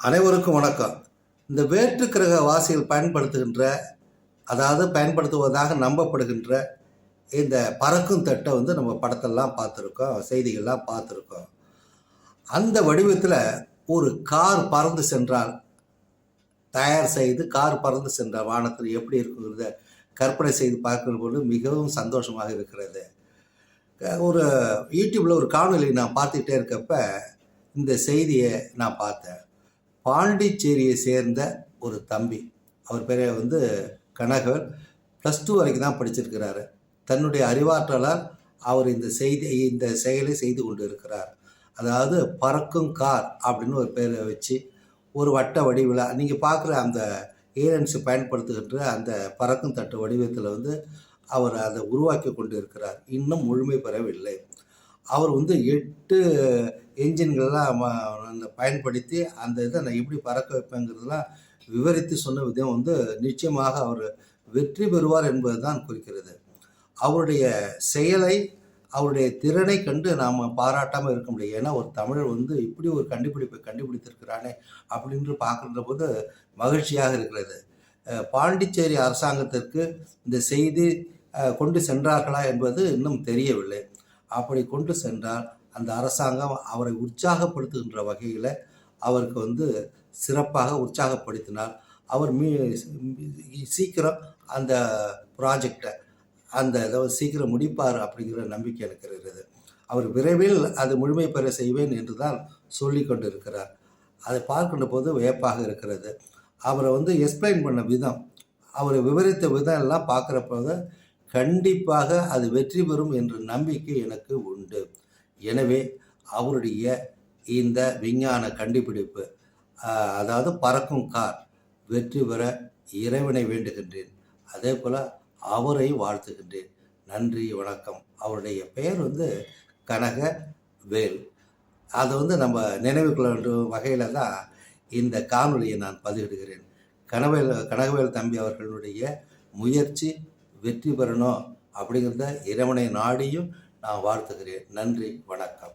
அனைவருக்கும் வணக்கம். இந்த வேற்று கிரக வாசிகள் பயன்படுத்துவதாக நம்பப்படுகின்ற இந்த பறக்கும் தட்டை நம்ம படத்தெல்லாம் பார்த்துருக்கோம், செய்திகள்லாம் பார்த்துருக்கோம். அந்த வடிவத்தில் ஒரு கார் பறந்து சென்றால், தயார் செய்து கார் பறந்து சென்றால் வானத்தில் எப்படி இருக்குங்கிறத கற்பனை செய்து பார்க்கிற பொழுது மிகவும் சந்தோஷமாக இருக்கிறது. ஒரு யூடியூப்பில் ஒரு காணொலி நான் பார்த்துக்கிட்டே இருக்கப்ப இந்த செய்தியை நான் பார்த்தேன். பாண்டிச்சேரியை சேர்ந்த ஒரு தம்பி, அவர் பேர் கனகவேல். +2 வரைக்கும் தான் படிச்சிருக்கிறாரு. தன்னுடைய அறிவாற்றலால் அவர் இந்த செயலை செய்து கொண்டு இருக்கிறார். அதாவது பறக்கும் கார் அப்படின்னு ஒரு பேரை வச்சு ஒரு வட்ட வடிவில் நீங்கள் பார்க்குற அந்த ஏலியன்ஸ் பயன்படுத்துகின்ற அந்த பறக்கும் தட்டு வடிவத்தில் அவர் அதை உருவாக்கி கொண்டு இருக்கிறார். இன்னும் முழுமை பெறவில்லை. அவர் 8 என்ஜின்கள்லாம் பயன்படுத்தி அந்த இதை நான் எப்படி பறக்க வைப்பேங்கிறதுலாம் விவரித்து சொன்ன விதம் நிச்சயமாக அவர் வெற்றி பெறுவார் என்பது தான் குறிக்கிறது. அவருடைய செயலை, அவருடைய திறனை கண்டு நாம் பாராட்டாமல் இருக்க முடியும். ஏன்னா ஒரு தமிழர் இப்படி ஒரு கண்டுபிடிப்பை கண்டுபிடித்திருக்கிறானே அப்படின்று பார்க்கின்ற போது மகிழ்ச்சியாக இருக்கிறது. பாண்டிச்சேரி அரசாங்கத்திற்கு இந்த செய்தி கொண்டு சென்றார்களா என்பது இன்னும் தெரியவில்லை. அப்படி கொண்டு சென்றால் அந்த அரசாங்கம் அவரை உற்சாகப்படுத்துகின்ற வகையில் அவருக்கு சிறப்பாக உற்சாகப்படுத்தினால் அவர் சீக்கிரம் அந்த ப்ராஜெக்டை இதை சீக்கிரம் முடிப்பார் அப்படிங்கிற நம்பிக்கை எனக்கு இருக்கிறது. அவர் விரைவில் அது முழுமை பெற செய்வேன் என்று தான் சொல்லி கொண்டு இருக்கிறார். அதை பார்க்கின்ற போது வியப்பாக இருக்கிறது. அவரை எக்ஸ்பிளைன் பண்ண விதம், அவர் விவரித்த விதம் எல்லாம் பார்க்குற போது கண்டிப்பாக அது வெற்றி பெறும் என்ற நம்பிக்கை எனக்கு உண்டு. எனவே அவருடைய இந்த விஞ்ஞான கண்டுபிடிப்பு, அதாவது பறக்கும் கார், வெற்றி பெற இறைவனை வேண்டுகின்றேன். அதே போல் அவரை வாழ்த்துகின்றேன். நன்றி, வணக்கம். அவருடைய பெயர் கனகவேல். அதை நம்ம நினைவு கொள்ள வகையில் தான் இந்த காணொலியை நான் பதிவிடுகிறேன். கனகவேல் தம்பி அவர்களுடைய முயற்சி வெற்றி பெறணும் அப்படிங்கிறத இறைவனை நாடியும் நான் வாழ்த்துகிறேன். நன்றி, வணக்கம்.